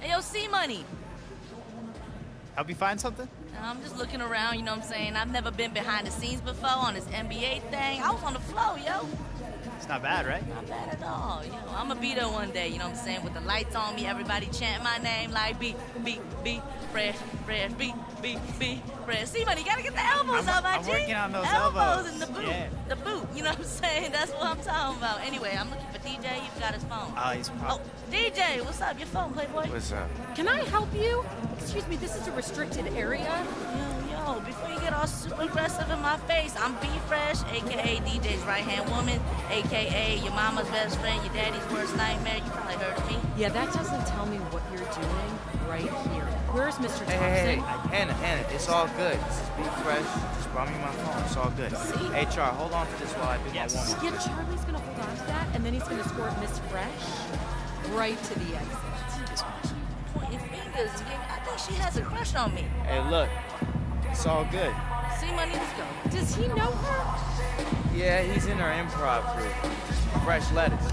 Hey, yo, C-Money. Help you find something? I'm just looking around, you know what I'm saying? I've never been behind the scenes before on this NBA thing. I was on the floor, yo. It's not bad, right? Not bad at all. You know, I'm going to be there one day, you know what I'm saying? With the lights on me, everybody chanting my name like B, fresh, fresh, B, fresh. C-Money, you got to get the elbows up, my I'm G. working on those elbows. And the boot. Yeah. The boot, you know what I'm saying? That's what I'm talking about. Anyway, I'm looking for DJ. You've got his phone. He's probably... Oh, DJ, what's up? Your phone, Playboy? What's up? Can I help you? Excuse me, this is a restricted area. Yo, before you get all super aggressive in my face, I'm B-Fresh, a.k.a. DJ's right-hand woman, a.k.a. your mama's best friend, your daddy's worst nightmare. You probably heard of me. Yeah, that doesn't tell me what you're doing right here. Where's Mr. Thompson? Hey, Hannah, it's all good. This is Be Fresh. Just brought me my phone. It's all good. See? Hey, Char, hold on to this while I do my warm-up. Yeah, Charlie's gonna hold on to that, and then he's gonna escort Miss Fresh right to the exit. Pointing fingers. I think she has a crush on me. Hey, look. It's all good. C-Money, let's go. Does he know her? Yeah, he's in our improv group. Fresh lettuce.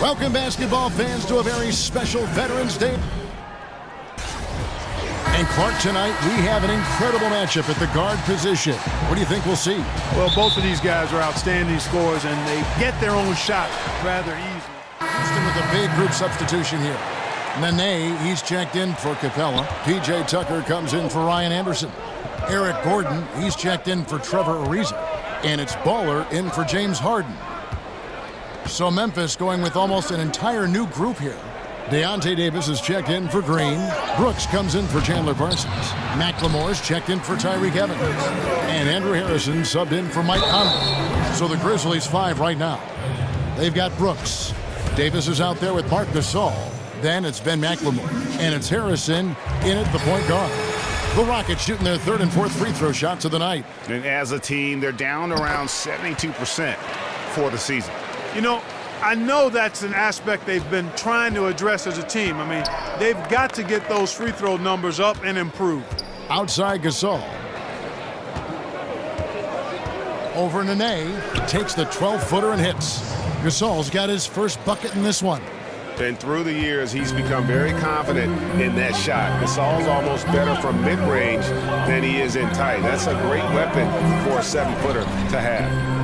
Welcome, basketball fans, to a very special Veterans Day. And Clark, tonight we have an incredible matchup at the guard position. What do you think we'll see? Well, both of these guys are outstanding scorers, and they get their own shot rather easily. Houston with a big group substitution here. Nene, he's checked in for Capella. P.J. Tucker comes in for Ryan Anderson. Eric Gordon, he's checked in for Trevor Ariza. And it's Baller in for James Harden. So Memphis going with almost an entire new group here. Deontay Davis is checked in for Green. Brooks comes in for Chandler Parsons. McLemore's checked in for Tyreek Evans. And Andrew Harrison subbed in for Mike Conley. So the Grizzlies 5 right now. They've got Brooks. Davis is out there with Marc Gasol. Then it's Ben McLemore. And it's Harrison in at the point guard. The Rockets shooting their third and fourth free throw shots of the night. And as a team, they're down around 72% for the season. You know, I know that's an aspect they've been trying to address as a team. I mean, they've got to get those free throw numbers up and improve. Outside Gasol. Over Nene, takes the 12-footer and hits. Gasol's got his first bucket in this one. And through the years, he's become very confident in that shot. Gasol's almost better from mid-range than he is in tight. That's a great weapon for a 7-footer to have.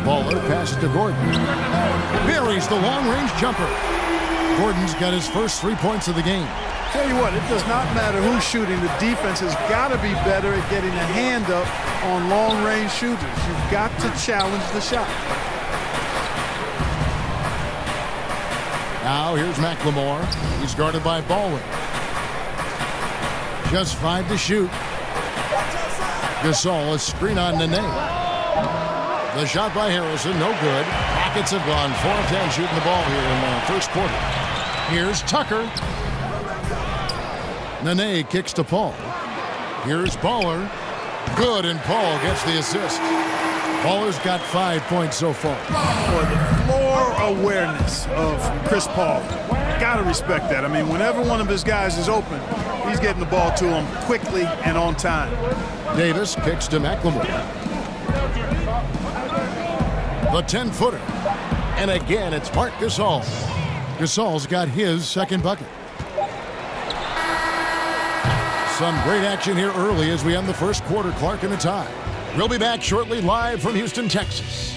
Baller passes to Gordon. Buries the long-range jumper. Gordon's got his first 3 points of the game. Tell you what, it does not matter who's shooting. The defense has got to be better at getting a hand up on long-range shooters. You've got to challenge the shot. Now here's McLemore. He's guarded by Baldwin. Just 5 to shoot. Gasol, a screen on Nene. The shot by Harrison, no good. Rockets have gone 4 of 10 shooting the ball here in the first quarter. Here's Tucker. Nene kicks to Paul. Here's Baller. Good, and Paul gets the assist. Baller's got 5 points so far. Boy, the floor awareness of Chris Paul. Got to respect that. I mean, whenever one of his guys is open, he's getting the ball to him quickly and on time. Davis kicks to McLemore. The 10-footer. And again, it's Marc Gasol. Gasol's got his second bucket. some great action here early as we end the first quarter. Clark in a tie. We'll be back shortly live from Houston, Texas.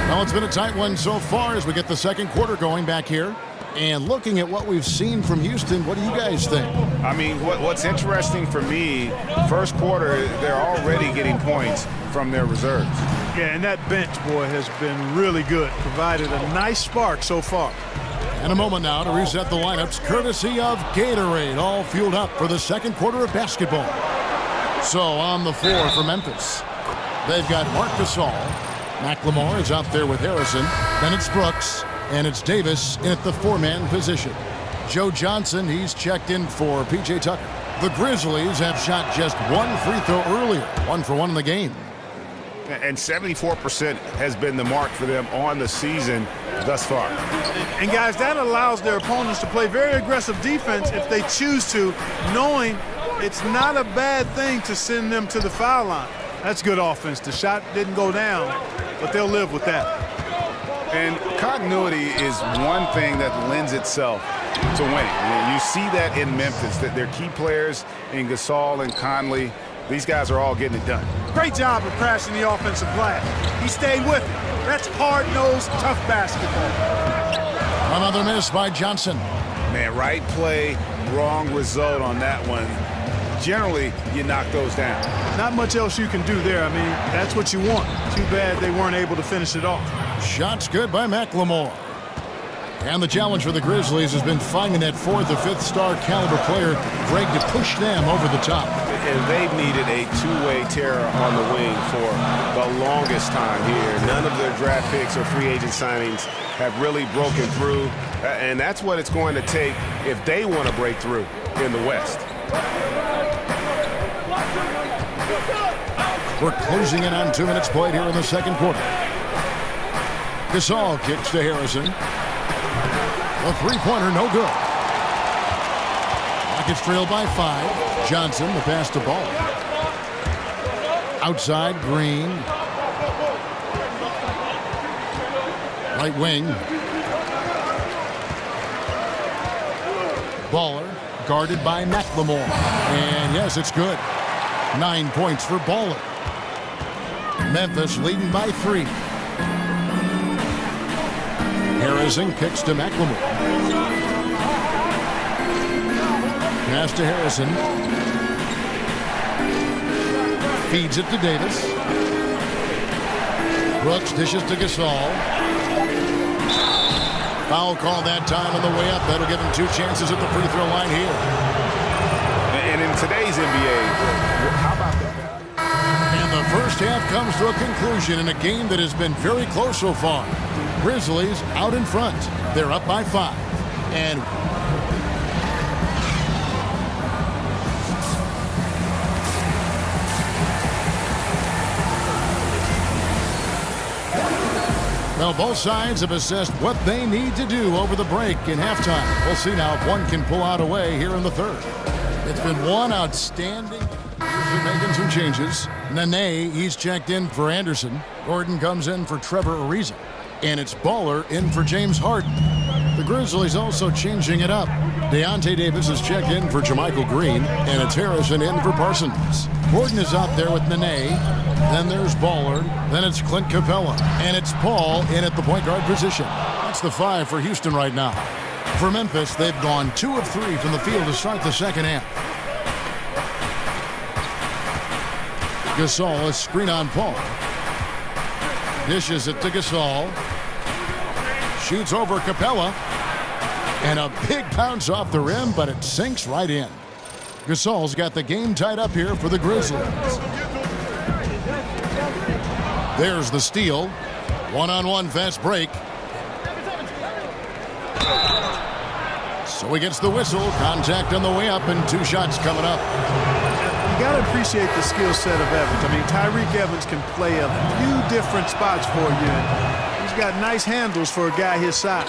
Well, it's been a tight one so far as we get the second quarter going back here. And looking at what we've seen from Houston, what do you guys think? I mean, what's interesting for me, first quarter, they're already getting points from their reserves. Yeah, and that bench, boy, has been really good. Provided a nice spark so far. In a moment now to reset the lineups, courtesy of Gatorade, all fueled up for the second quarter of basketball. So on the floor for Memphis, they've got Marc Gasol. McLemore is out there with Harrison. Then it's Brooks. And it's Davis in at the four-man position. Joe Johnson, he's checked in for P.J. Tucker. The Grizzlies have shot just one free throw earlier, 1 for 1 in the game. And 74% has been the mark for them on the season thus far. And guys, that allows their opponents to play very aggressive defense if they choose to, knowing it's not a bad thing to send them to the foul line. That's good offense. The shot didn't go down, but they'll live with that. And continuity is one thing that lends itself to winning. I mean, you see that in Memphis, that their key players in Gasol and Conley, these guys are all getting it done. Great job of crashing the offensive glass. He stayed with it. That's hard-nosed, tough basketball. Another miss by Johnson. Man, right play, wrong result on that one. Generally, you knock those down. Not much else you can do there. I mean, that's what you want. Too bad they weren't able to finish it off. Shots good by McLemore. And the challenge for the Grizzlies has been finding that fourth or fifth star caliber player, Greg, to push them over the top. And they've needed a two-way terror on the wing for the longest time here. None of their draft picks or free agent signings have really broken through. And that's what it's going to take if they want to break through in the West. We're closing in on 2 minutes played here in the second quarter. Gasol kicks to Harrison. A three-pointer, no good. Rockets trail by 5. Johnson, the pass to Ball. Outside, Green. Right wing. Baller, guarded by McLemore. And yes, it's good. 9 points for Baller. Memphis leading by 3. Harrison kicks to McLemore. Pass to Harrison. Feeds it to Davis. Brooks dishes to Gasol. Foul call that time on the way up. That'll give him 2 chances at the free throw line here. And in today's NBA, how about that? And the first half comes to a conclusion in a game that has been very close so far. Grizzlies out in front. They're up by 5. And well, both sides have assessed what they need to do over the break in halftime. We'll see now if one can pull out a way here in the third. It's been one outstanding. Usually making some changes. Nene, he's checked in for Anderson. Gordon comes in for Trevor Ariza. And it's Baller in for James Harden. The Grizzlies also changing it up. Deontay Davis is checked in for JaMychal Green. And it's Harrison in for Parsons. Gordon is out there with Nene. Then there's Baller. Then it's Clint Capella. And it's Paul in at the point guard position. That's the 5 for Houston right now. For Memphis, they've gone 2 of 3 from the field to start the second half. Gasol, a screen on Paul. Dishes it to Gasol. Shoots over Capella. And a big bounce off the rim, but it sinks right in. Gasol's got the game tied up here for the Grizzlies. There's the steal. One-on-one fast break. So he gets the whistle. Contact on the way up and 2 shots coming up. You got to appreciate the skill set of Evans. I mean, Tyreek Evans can play a few different spots for you. He's got nice handles for a guy his size.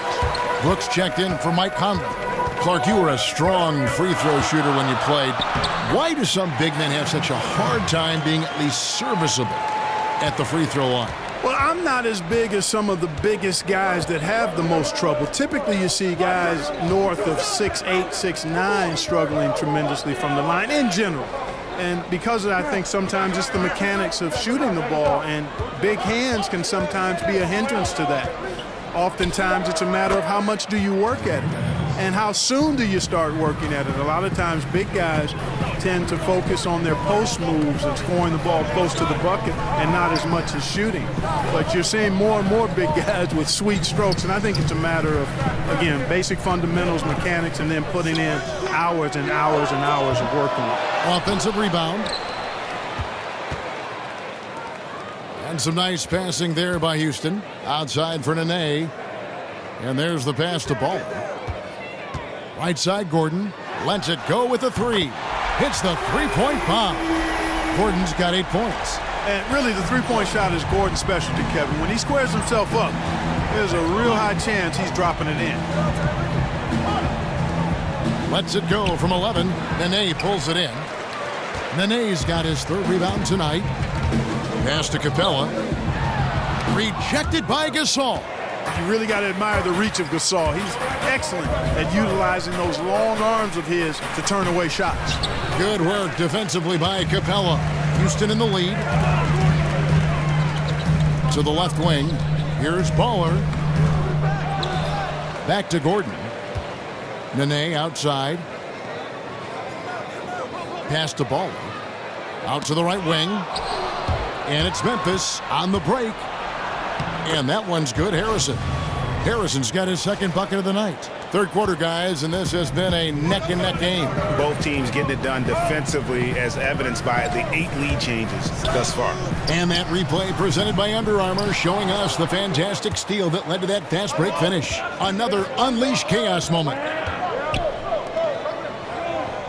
Brooks checked in for Mike Conley. Clark, you were a strong free throw shooter when you played. Why do some big men have such a hard time being at least serviceable at the free throw line? Well, I'm not as big as some of the biggest guys that have the most trouble. Typically, you see guys north of 6'8", 6'9", struggling tremendously from the line in general. And because of that, I think sometimes it's the mechanics of shooting the ball, and big hands can sometimes be a hindrance to that. Oftentimes, it's a matter of how much do you work at it and how soon do you start working at it. A lot of times, big guys tend to focus on their post moves and scoring the ball close to the bucket and not as much as shooting. But you're seeing more and more big guys with sweet strokes, and I think it's a matter of, again, basic fundamentals, mechanics, and then putting in hours and hours and hours of working. Offensive rebound. And some nice passing there by Houston. Outside for Nene. And there's the pass to Ball. Right side, Gordon. Lets it go with the three. Hits the three-point bomb. Gordon's got 8 points. And really, the three-point shot is Gordon's specialty, Kevin. When he squares himself up, there's a real high chance he's dropping it in. Lets it go from 11. Nene pulls it in. Nene's got his third rebound tonight. Pass to Capella. Rejected by Gasol. You really got to admire the reach of Gasol. He's excellent at utilizing those long arms of his to turn away shots. Good work defensively by Capella. Houston in the lead. To the left wing. Here's Baller. Back to Gordon. Nene outside. Pass to Baller. Out to the right wing. And it's Memphis on the break. And that one's good. Harrison's got his second bucket of the night. Third quarter, guys, and this has been a neck-and-neck game. Both teams getting it done defensively, as evidenced by the 8 lead changes thus far. And that replay presented by Under Armour, showing us the fantastic steal that led to that fast break finish. Another unleashed chaos moment.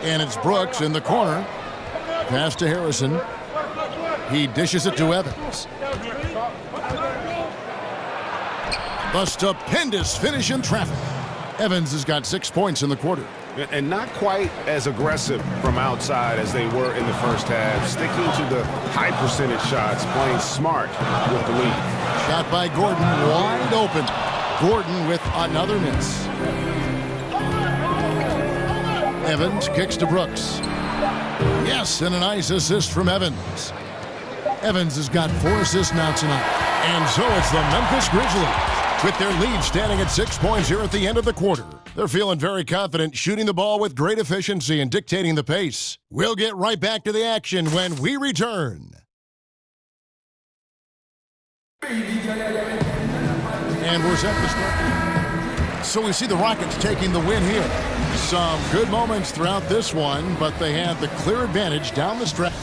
And it's Brooks in the corner. Pass to Harrison. He dishes it to Evans. The stupendous finish in traffic. Evans has got 6 points in the quarter. And not quite as aggressive from outside as they were in the first half. Sticking to the high percentage shots, playing smart with the lead. Shot by Gordon, wide open. Gordon with another miss. Evans kicks to Brooks. Yes, and a nice assist from Evans. Evans has got 4 assists now tonight. And so it's the Memphis Grizzlies, with their lead standing at 6 points here at the end of the quarter. They're feeling very confident, shooting the ball with great efficiency and dictating the pace. We'll get right back to the action when we return. And we're set to start. So we see the Rockets taking the win here. Some good moments throughout this one, but they had the clear advantage down the stretch.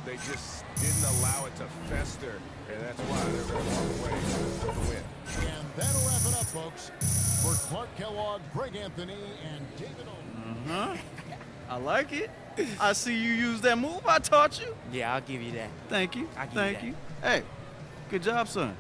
They just didn't allow it to fester, and that's why they're going to walk away with the win. And that'll wrap it up, folks. For Clark Kellogg, Greg Anthony, and David Owen. I like it. I see you use that move I taught you. Yeah, I'll give you that. Thank you. I'll give Thank you you. Hey, good job, son.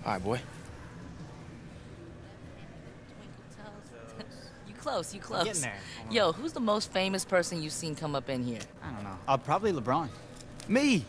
All right, boy. You close, you close. Getting there. Yo, who's the most famous person you've seen come up in here? I don't know. Probably LeBron. Me.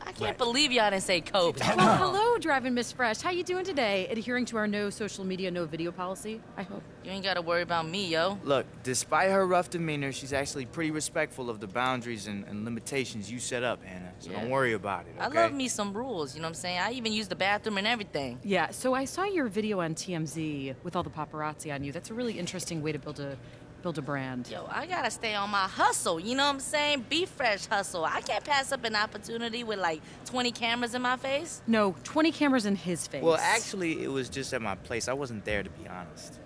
I can't believe y'all didn't say Kobe. Well, hello, driving Miss Fresh. How you doing today? Adhering to our no social media, no video policy, I hope. You ain't gotta worry about me, yo. Look, despite her rough demeanor, she's actually pretty respectful of the boundaries and limitations you set up, Hannah. So Yeah. don't worry about it, okay? I love me some rules, you know what I'm saying? I even use the bathroom and everything. Yeah, so I saw your video on TMZ with all the paparazzi on you. That's a really interesting way to build a brand. Yo, I gotta stay on my hustle, you know what I'm saying? Be fresh hustle. I can't pass up an opportunity with like 20 cameras in my face. No, 20 cameras in his face. Well, actually, it was just at my place. I wasn't there, to be honest.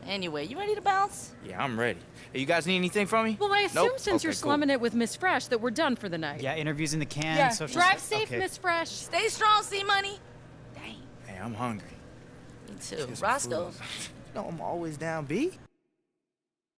Anyway, you ready to bounce? Yeah, I'm ready. Hey, you guys need anything from me? Well, I assume Nope? since you're Okay, cool. slumming it with Miss Fresh that we're done for the night. Yeah, interviews in the can. Yeah, social drive stuff. safe, Okay. Miss Fresh. Stay strong, C-Money. Dang, Hey, I'm hungry. me too. Get some Roscoe. food. No, I'm always down, B.